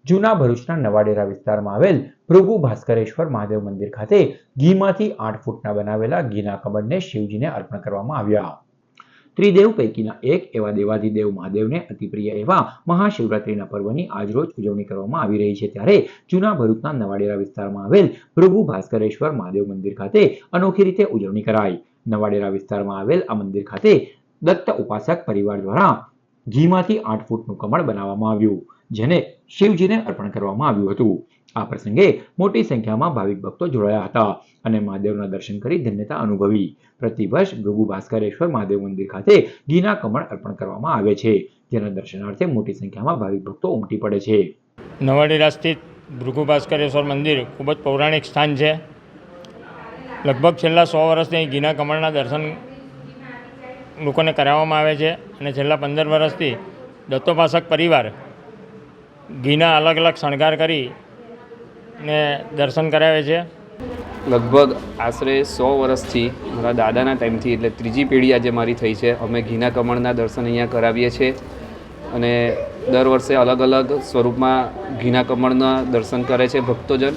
જૂના ભરૂચના નવાડેરા વિસ્તારમાં આવેલ ભૃગુ ભાસ્કરેશ્વર મહાદેવ મંદિર ખાતે ઘીમાંથી 8 ફૂટના બનાવેલા ઘીના કમળને શિવજીને અર્પણ કરવામાં આવ્યા। ત્રિદેવ પૈકીના એક એવા દેવાધિદેવ મહાદેવને અતિપ્રિય એવા મહાશિવરાત્રિના પર્વની આજરોજ ઉજવણી કરવામાં આવી રહી છે। ત્યારે જૂના ભરૂચના નવાડેરા વિસ્તારમાં આવેલ ભૃગુ ભાસ્કરેશ્વર મહાદેવ મંદિર ખાતે અનોખી રીતે ઉજવણી કરાઈ। નવાડેરા વિસ્તારમાં આવેલ આ મંદિર ખાતે દત્ત ઉપાસક પરિવાર દ્વારા ઘીમાંથી 8 ફૂટનું કમળ બનાવવામાં આવ્યું, જેને શિવજીને અર્પણ કરવામાં આવ્યું હતું। આ પ્રસંગે મોટી સંખ્યામાં ભાવિક ભક્તો જોડાયા હતા અને મહાદેવના દર્શન કરી ધન્યતા અનુભવી। પ્રતિવર્ષ ભૃગુ ભાસ્કરેશ્વર મહાદેવ મંદિર ખાતે ઘીના કમળ અર્પણ કરવામાં આવે છે, જેના દર્શનાર્થે મોટી સંખ્યામાં ભાવિક ભક્તો ઉમટી પડે છે। નવાડેરા સ્થિત ભૃગુ ભાસ્કરેશ્વર મંદિર ખૂબ જ પૌરાણિક સ્થાન છે। લગભગ છેલ્લા 100 વર્ષથી ઘીના કમળના દર્શન લોકોને કરાવવામાં આવે છે અને છેલ્લા 15 વર્ષથી દત્તોપાસક પરિવાર ઘીના અલગ અલગ શણગાર કરી ને દર્શન કરાવે છે। લગભગ આશરે 100 વર્ષથી મારા દાદાના ટાઈમથી એટલે ત્રીજી પેઢી આજે મારી થઈ છે। અમે ઘીના કમળના દર્શન અહીંયા કરાવીએ છીએ અને દર વર્ષે અલગ અલગ સ્વરૂપમાં ઘીના કમળના દર્શન કરે છે ભક્તોજન।